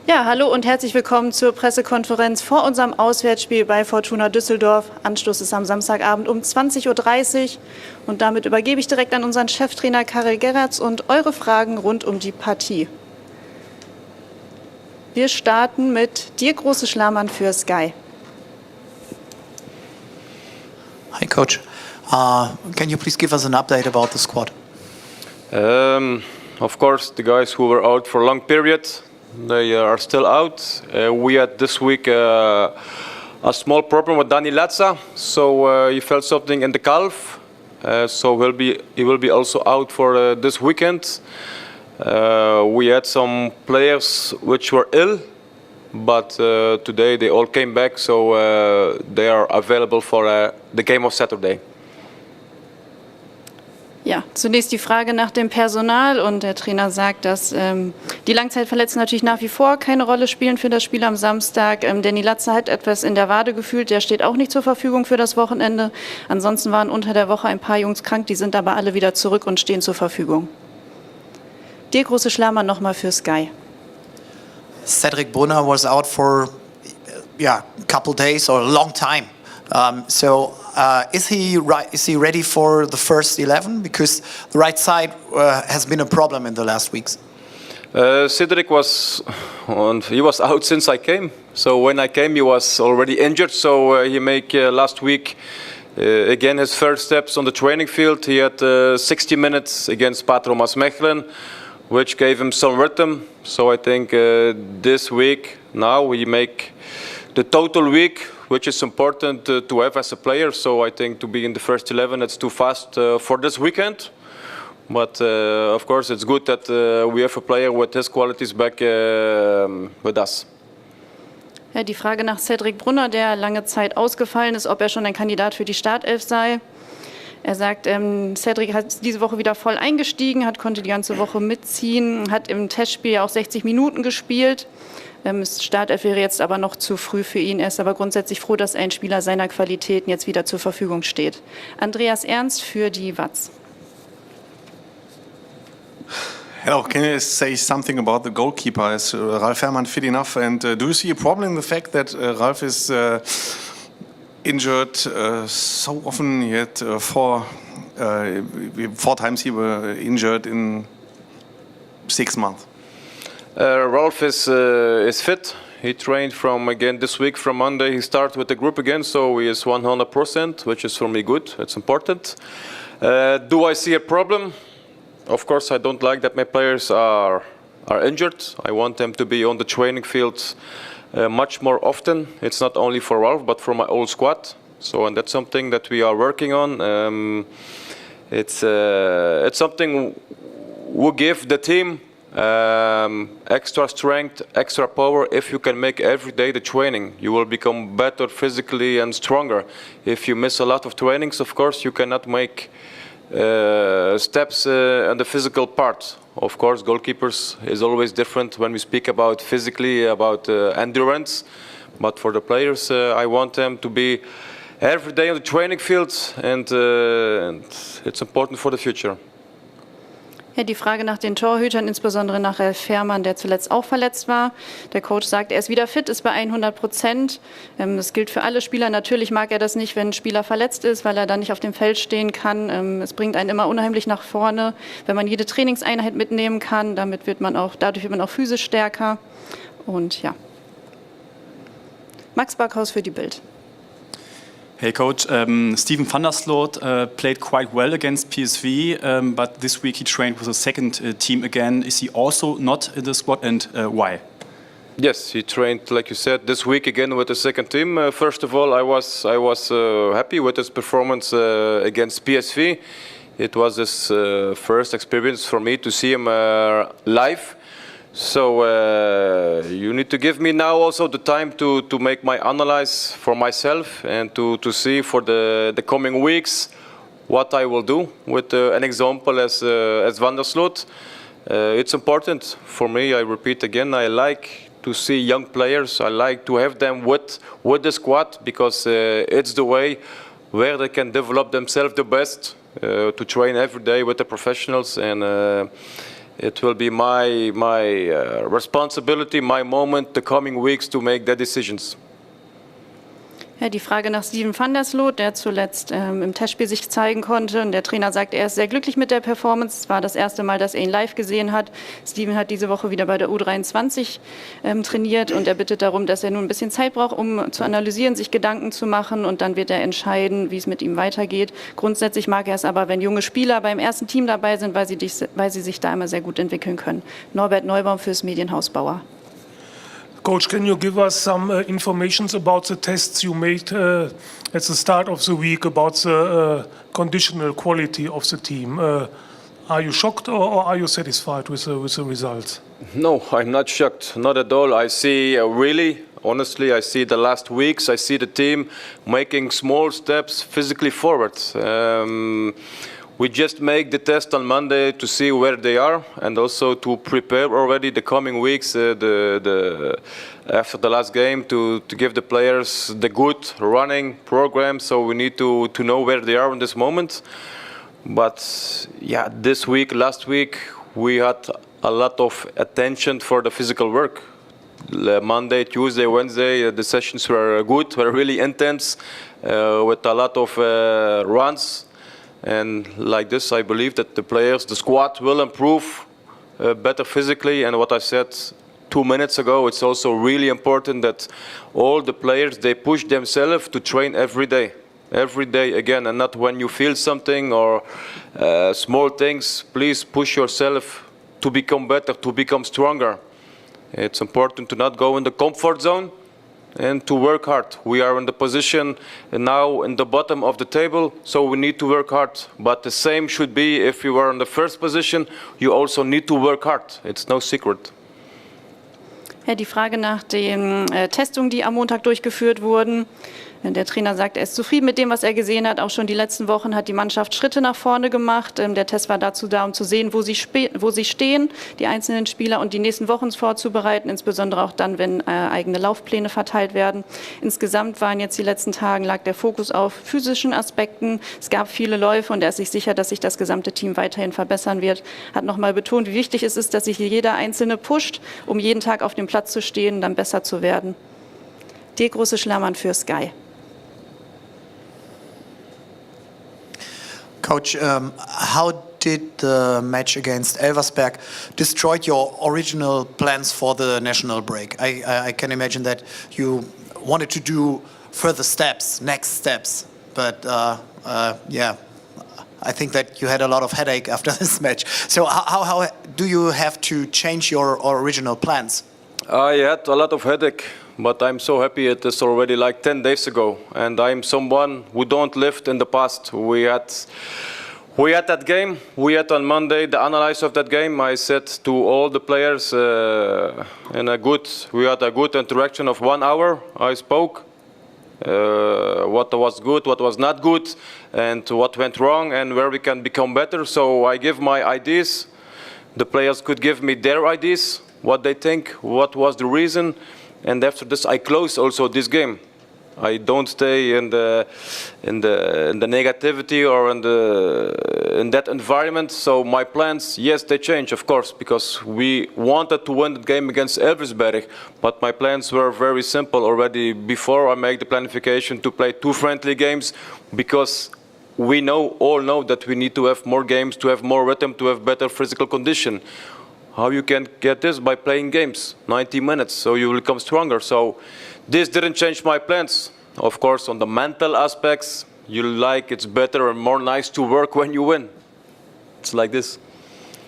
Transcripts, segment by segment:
Ja, hallo und herzlich willkommen zur Pressekonferenz vor unserem Auswärtsspiel bei Fortuna Düsseldorf. Anstoß ist am Samstagabend um 20:30 Uhr und damit übergebe ich direkt an unseren Cheftrainer Karel Geraerts und eure Fragen rund um die Partie. Wir starten mit dir, große Schlamann für Sky. Hi, Coach. Can you please give us an update about the squad? Of course, the guys who were out for a long period, they are still out. We had this week a small problem with Dani Latza, so he felt something in the calf, so he will be also out for this weekend. We had some players which were ill, but today they all came back, so they are available for the game of Saturday. Ja, zunächst die Frage nach dem Personal und der Trainer sagt, dass die Langzeitverletzten natürlich nach wie vor keine Rolle spielen für das Spiel am Samstag. Dani Latza hat etwas in der Wade gefühlt, der steht auch nicht zur Verfügung für das Wochenende. Ansonsten waren unter der Woche ein paar Jungs krank, die sind aber alle wieder zurück und stehen zur Verfügung. Dir, große Schlamann, nochmal für Sky. Cedric Brunner was out for a couple days or a long time. Is he ready for the first 11? Because the right side has been a problem in the last weeks. Cedric was out since I came. So when I came, he was already injured. So he made last week again his first steps on the training field. He had 60 minutes against Patro Maasmechelen, which gave him some rhythm. So I think this week now we make the total week, which is important to have as a player. So I think to be in the first 11, it's too fast for this weekend. But of course, it's good that we have a player with his qualities back with us. Ja, die Frage nach Cedric Brunner, der lange Zeit ausgefallen ist, ob er schon ein Kandidat für die Startelf sei. Er sagt, Cedric hat diese Woche wieder voll eingestiegen, konnte die ganze Woche mitziehen, hat im Testspiel ja auch 60 Minuten gespielt. Startelf wäre jetzt aber noch zu früh für ihn. Er ist aber grundsätzlich froh, dass ein Spieler seiner Qualitäten jetzt wieder zur Verfügung steht. Andreas Ernst für die WAZ. Hello, can you say something about the goalkeeper? Is Ralf Herrmann fit enough? And do you see a problem in the fact that Ralf is injured so often? He had four times he were injured in 6 months. Ralf is fit. He trained again this week from Monday. He started with the group again, so he is 100%, which is for me good. It's important. Do I see a problem? Of course, I don't like that my players are injured. I want them to be on the training field much more often. It's not only for Ralf, but for my whole squad. So, and that's something that we are working on. It's something we give the team. Extra strength, extra power. If you can make every day the training, you will become better physically and stronger. If you miss a lot of trainings, of course, you cannot make steps on the physical part. Of course, goalkeepers is always different when we speak about physically, about endurance. But for the players, I want them to be every day on the training field, and it's important for the future. Ja, die Frage nach den Torhütern, insbesondere nach Ralf Herrmann, der zuletzt auch verletzt war. Der Coach sagt, er ist wieder fit, ist bei 100%. Das gilt für alle Spieler. Natürlich mag er das nicht, wenn ein Spieler verletzt ist, weil er dann nicht auf dem Feld stehen kann. Es bringt einen immer unheimlich nach vorne, wenn man jede Trainingseinheit mitnehmen kann. Dadurch wird man auch physisch stärker. Und ja. Max Backhaus für die Bild. Hey Coach, Steven van der Sloot played quite well against PSV, but this week he trained with the second team again. Is he also not in the squad, and why? Yes, he trained, like you said, this week again with the second team. First of all, I was happy with his performance against PSV. It was his first experience for me to see him live. So you need to give me now also the time to make my analysis for myself and to see for the coming weeks what I will do with an example as Van der Sloot. It's important for me, I repeat again, I like to see young players. I like to have them with the squad because it's the way where they can develop themselves the best, to train every day with the professionals, and it will be my responsibility, my moment, the coming weeks to make the decisions. Ja, die Frage nach Steven van der Sloot, der zuletzt im Testspiel sich zeigen konnte. Und der Trainer sagt, er ist sehr glücklich mit der Performance. Es war das erste Mal, dass er ihn live gesehen hat. Steven hat diese Woche wieder bei der U23 trainiert und er bittet darum, dass er nun ein bisschen Zeit braucht, um zu analysieren, sich Gedanken zu machen und dann wird er entscheiden, wie es mit ihm weitergeht. Grundsätzlich mag er es aber, wenn junge Spieler beim ersten Team dabei sind, weil sie sich da immer sehr gut entwickeln können. Norbert Neubaum fürs Medienhaus Bauer. Coach, can you give us some informations about the tests you made at the start of the week about the conditional quality of the team? Are you shocked or are you satisfied with the results? No, I'm not shocked, not at all. I see honestly, I see the last weeks, I see the team making small steps physically forward. We just make the test on Monday to see where they are and also to prepare already the coming weeks after the last game to give the players the good running program. So we need to know where they are in this moment. But yeah, last week, we had a lot of attention for the physical work. Monday, Tuesday, Wednesday, the sessions were good, were really intense with a lot of runs. And like this, I believe that the players, the squad will improve better physically. And what I said 2 minutes ago, it's also really important that all the players, they push themselves to train every day again, and not when you feel something or small things. Please push yourself to become better, to become stronger. It's important to not go in the comfort zone and to work hard. We are in the position now in the bottom of the table, so we need to work hard. But the same should be if you are in the first position, you also need to work hard. It's no secret. Ja, die Frage nach den Testungen, die am Montag durchgeführt wurden. Der Trainer sagt, er ist zufrieden mit dem, was er gesehen hat. Auch schon die letzten Wochen hat die Mannschaft Schritte nach vorne gemacht. Der Test war dazu da, um zu sehen, wo sie stehen, die einzelnen Spieler, und die nächsten Wochen vorzubereiten, insbesondere auch dann, wenn eigene Laufpläne verteilt werden. Insgesamt waren jetzt die letzten Tagen, lag der Fokus auf physischen Aspekten. Es gab viele Läufe und er ist sich sicher, dass sich das gesamte Team weiterhin verbessern wird. Hat nochmal betont, wie wichtig es ist, dass sich jeder Einzelne pusht, um jeden Tag auf dem Platz zu stehen und dann besser zu werden. Die große Schlammern für Sky. Coach, how did the match against Elversberg destroy your original plans for the national break? I can imagine that you wanted to do further steps, next steps, but yeah, I think that you had a lot of headache after this match. So how do you have to change your original plans? I had a lot of headache, but I'm so happy it is already like 10 days ago, and I'm someone who don't live in the past. We had that game. We had on Monday the analysis of that game. I said to all the players, we had a good interaction of 1 hour. I spoke what was good, what was not good, and what went wrong, and where we can become better. So I give my ideas. The players could give me their ideas, what they think, what was the reason. And after this, I close also this game. I don't stay in the negativity or in that environment. So my plans, yes, they change, of course, because we wanted to win the game against Elversberg. But my plans were very simple already before I make the planification to play 2 friendly games, because we all know that we need to have more games, to have more rhythm, to have better physical condition. How you can get this? By playing games, 90 minutes, so you will become stronger. So this didn't change my plans. Of course, on the mental aspects, it's better and more nice to work when you win. It's like this.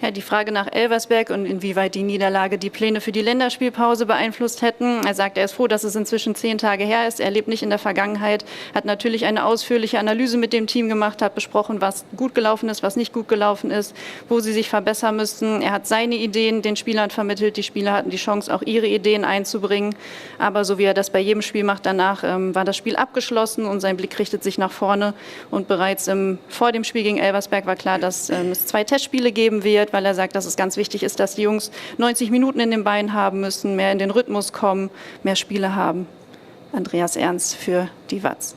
Ja, die Frage nach Elversberg und inwieweit die Niederlage die Pläne für die Länderspielpause beeinflusst hätten. Er sagt, er ist froh, dass es inzwischen 10 Tage her ist. Er lebt nicht in der Vergangenheit, hat natürlich eine ausführliche Analyse mit dem Team gemacht, hat besprochen, was gut gelaufen ist, was nicht gut gelaufen ist, wo sie sich verbessern müssten. Er hat seine Ideen den Spielern vermittelt. Die Spieler hatten die Chance, auch ihre Ideen einzubringen. Aber so wie er das bei jedem Spiel macht, danach war das Spiel abgeschlossen und sein Blick richtet sich nach vorne. Und bereits vor dem Spiel gegen Elversberg war klar, dass es 2 Testspiele geben wird, weil er sagt, dass es ganz wichtig ist, dass die Jungs 90 Minuten in den Beinen haben müssen, mehr in den Rhythmus kommen, mehr Spiele haben. Andreas Ernst für die Watz.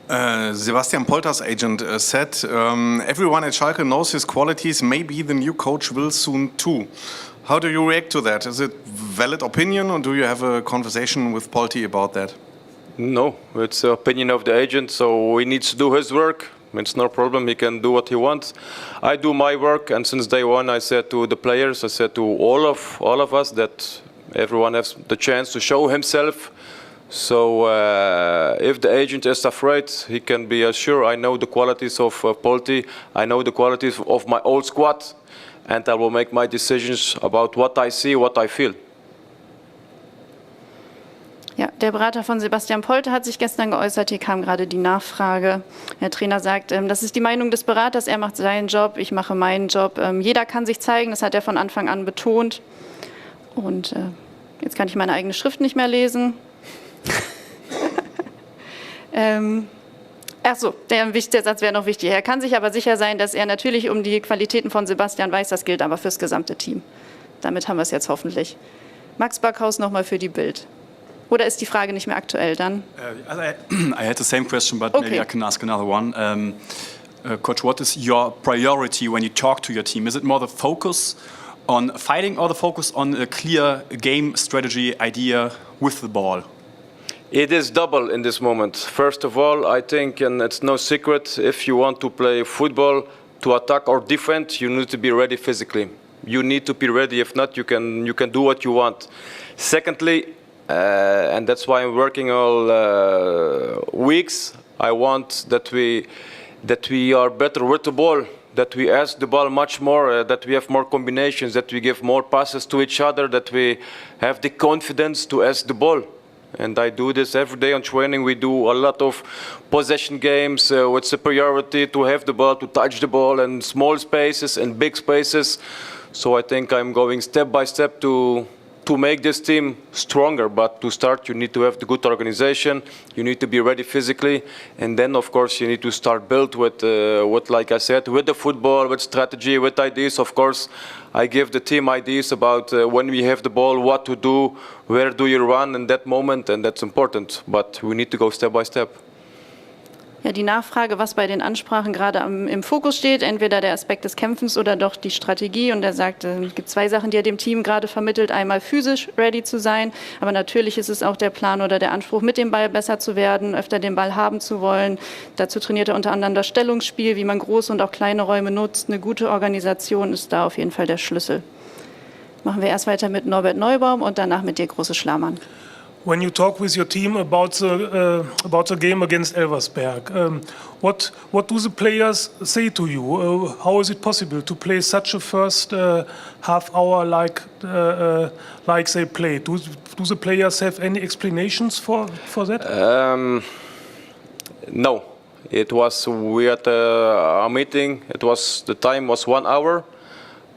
Sebastian Polter's agent said, everyone at Schalke knows his qualities, maybe the new coach will soon too. How do you react to that? Is it valid opinion, or do you have a conversation with Polti about that? No, it's the opinion of the agent, so he needs to do his work. It's no problem, he can do what he wants. I do my work, and since day one I said to the players, I said to all of us that everyone has the chance to show himself. So if the agent is afraid, he can be assured I know the qualities of Polti, I know the qualities of my old squad, and I will make my decisions about what I see, what I feel. Ja, der Berater von Sebastian Pochel hat sich gestern geäußert, hier kam gerade die Nachfrage. Der Trainer sagt, das ist die Meinung des Beraters, er macht seinen Job, ich mache meinen Job. Jeder kann sich zeigen, das hat er von Anfang an betont. Und jetzt kann ich meine eigene Schrift nicht mehr lesen. Achso, der Satz wäre noch wichtig. Er kann sich aber sicher sein, dass er natürlich um die Qualitäten von Sebastian weiß, das gilt aber fürs gesamte Team. Damit haben wir es jetzt hoffentlich. Max Backhaus nochmal für die Bild. Oder ist die Frage nicht mehr aktuell dann? I had the same question, but okay. Maybe I can ask another one. Coach, what is your priority when you talk to your team? Is it more the focus on fighting or the focus on a clear game strategy idea with the ball? It is double in this moment. First of all, I think, and it's no secret, if you want to play football, to attack or defend, you need to be ready physically. You need to be ready. If not, you can do what you want. Secondly, and that's why I'm working all weeks, I want that we are better with the ball, that we ask the ball much more, that we have more combinations, that we give more passes to each other, that we have the confidence to ask the ball. And I do this every day on training. We do a lot of possession games with superiority, to have the ball, to touch the ball in small spaces and big spaces. So I think I'm going step by step to make this team stronger. But to start, you need to have the good organization. You need to be ready physically, and then of course you need to start build with like I said, with the football, with strategy, with ideas. Of course, I give the team ideas about when we have the ball, what to do, where do you run in that moment, and that's important. But we need to go step by step. Ja, die Nachfrage, was bei den Ansprachen gerade im Fokus steht, entweder der Aspekt des Kämpfens oder doch die Strategie. Und er sagt, es gibt zwei Sachen, die er dem Team gerade vermittelt. Einmal physisch ready zu sein, aber natürlich ist es auch der Plan oder der Anspruch, mit dem Ball besser zu werden, öfter den Ball haben zu wollen. Dazu trainiert er unter anderem das Stellungsspiel, wie man große und auch kleine Räume nutzt. Eine gute Organisation ist da auf jeden Fall der Schlüssel. Machen wir erst weiter mit Norbert Neubaum und danach mit dir, große Schlamann. When you talk with your team about the game against Elversberg, what do the players say to you? How is it possible to play such a first half hour like they play? Do the players have any explanations for that? No, we had a meeting. The time was 1 hour,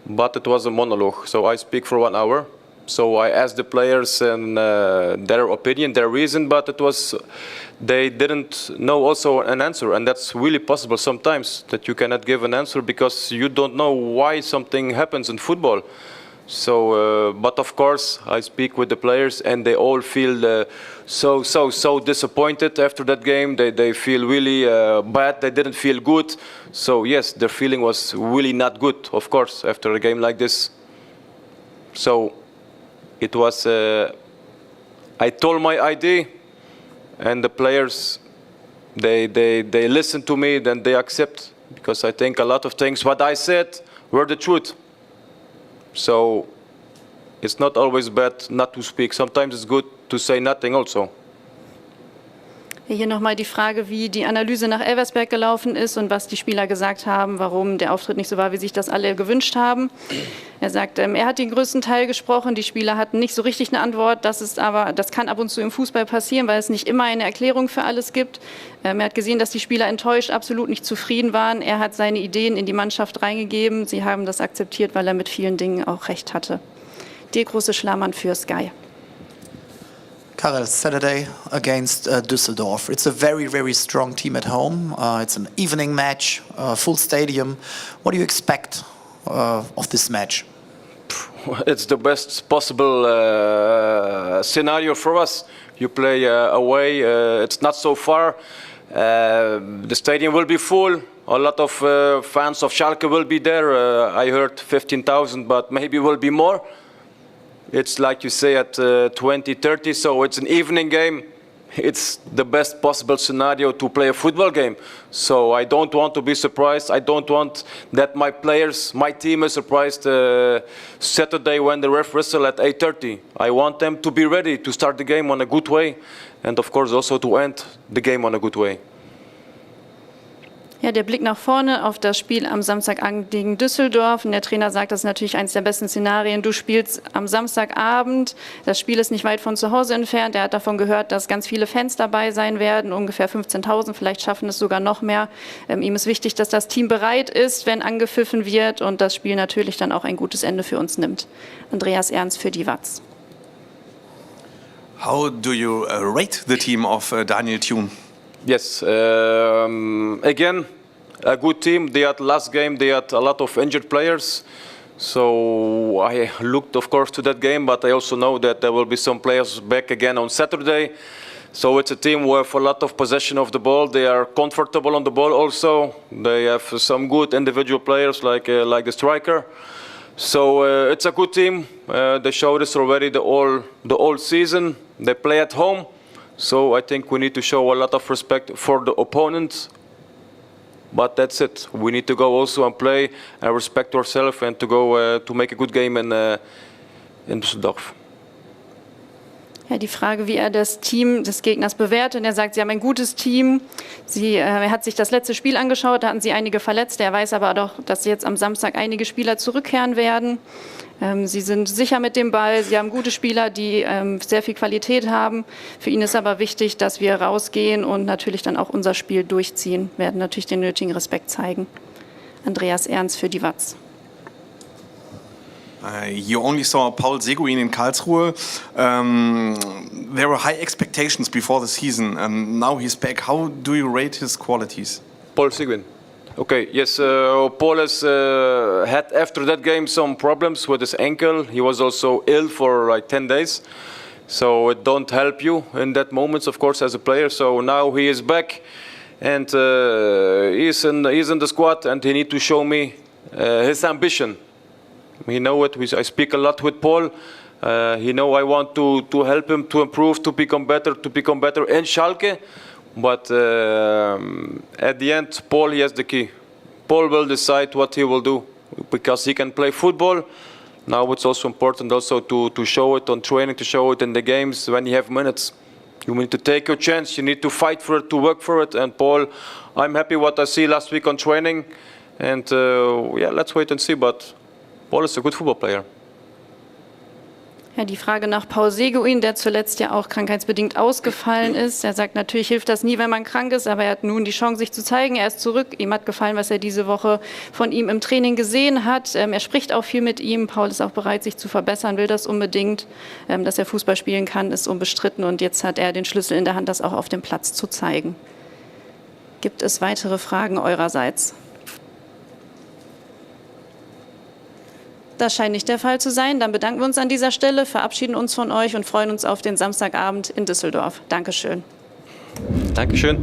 but it was a monologue. So I speak for 1 hour. So I asked the players and their opinion, their reason, but they didn't know also an answer, and that's really possible sometimes that you cannot give an answer because you don't know why something happens in football. So, but of course, I speak with the players, and they all feel so disappointed after that game. They feel really bad. They didn't feel good. So yes, their feeling was really not good, of course, after a game like this. So. It was, I told my idea, and the players, they listen to me, then they accept, because I think a lot of things what I said were the truth. So it's not always bad not to speak. Sometimes it's good to say nothing also. Hier nochmal die Frage, wie die Analyse nach Elversberg gelaufen ist und was die Spieler gesagt haben, warum der Auftritt nicht so war, wie sich das alle gewünscht haben. Er sagt, er hat den größten Teil gesprochen, die Spieler hatten nicht so richtig eine Antwort. Das kann ab und zu im Fußball passieren, weil es nicht immer eine Erklärung für alles gibt. Er hat gesehen, dass die Spieler enttäuscht, absolut nicht zufrieden waren. Er hat seine Ideen in die Mannschaft reingegeben. Sie haben das akzeptiert, weil er mit vielen Dingen auch recht hatte. Der große Schlamann für Sky. Karel, Saturday against Düsseldorf. It's a very, very strong team at home. It's an evening match, full stadium. What do you expect of this match? It's the best possible scenario for us. You play away. It's not so far. The stadium will be full. A lot of fans of Schalke will be there. I heard 15,000, but maybe will be more. It's like you say at 20:30, so it's an evening game. It's the best possible scenario to play a football game. So I don't want to be surprised. I don't want that my players, my team is surprised Saturday when the ref whistle at 8:30. I want them to be ready to start the game on a good way, and of course also to end the game on a good way. Ja, der Blick nach vorne auf das Spiel am Samstagabend gegen Düsseldorf. Und der Trainer sagt, das ist natürlich eines der besten Szenarien. Du spielst am Samstagabend. Das Spiel ist nicht weit von zu Hause entfernt. Er hat davon gehört, dass ganz viele Fans dabei sein werden. Ungefähr 15.000, vielleicht schaffen es sogar noch mehr. Ihm ist wichtig, dass das Team bereit ist, wenn angepfiffen wird. Und das Spiel natürlich dann auch ein gutes Ende für uns nimmt. Andreas Ernst für die Watz. How do you rate the team of Daniel Thune? Yes, again, a good team. They had last game, they had a lot of injured players. So I looked, of course, to that game, but I also know that there will be some players back again on Saturday. So it's a team with a lot of possession of the ball. They are comfortable on the ball also. They have some good individual players like the striker. So it's a good team. They showed us already the whole season. They play at home. So I think we need to show a lot of respect for the opponent. But that's it. We need to go also and play and respect ourselves and to go to make a good game in Düsseldorf. Ja, die Frage, wie er das Team des Gegners bewertet. Er sagt, sie haben ein gutes Team. Er hat sich das letzte Spiel angeschaut, da hatten sie einige Verletzte. Er weiß aber auch, dass jetzt am Samstag einige Spieler zurückkehren werden. Sie sind sicher mit dem Ball, sie haben gute Spieler, die sehr viel Qualität haben. Für ihn ist aber wichtig, dass wir rausgehen und natürlich dann auch unser Spiel durchziehen. Wir werden natürlich den nötigen Respekt zeigen. Andreas Ernst für die Watz. You only saw Paul Seguin in Karlsruhe. There were high expectations before the season. Now he's back. How do you rate his qualities? Paul Seguin. Okay, yes, Paul has had after that game some problems with his ankle. He was also ill for like 10 days. So it don't help you in that moments, of course, as a player. So now he is back and he's in the squad and he need to show me his ambition. He know it. I speak a lot with Paul. He know I want to help him to improve, to become better in Schalke. But at the end, Paul, he has the key. Paul will decide what he will do because he can play football. Now it's also important also to show it on training, to show it in the games when you have minutes. You need to take your chance. You need to fight for it, to work for it. And Paul, I'm happy what I see last week on training. And yeah, let's wait and see. But Paul is a good football player. Ja, die Frage nach Paul Seguin, der zuletzt ja auch krankheitsbedingt ausgefallen ist. Er sagt, natürlich hilft das nie, wenn man krank ist, aber er hat nun die Chance, sich zu zeigen. Er ist zurück. Ihm hat gefallen, was er diese Woche von ihm im Training gesehen hat. Er spricht auch viel mit ihm. Paul ist auch bereit, sich zu verbessern, will das unbedingt. Dass er Fußball spielen kann, ist unbestritten. Und jetzt hat er den Schlüssel in der Hand, das auch auf dem Platz zu zeigen. Gibt es weitere Fragen eurerseits? Das scheint nicht der Fall zu sein. Dann bedanken wir uns an dieser Stelle, verabschieden uns von euch und freuen uns auf den Samstagabend in Düsseldorf. Dankeschön. Dankeschön.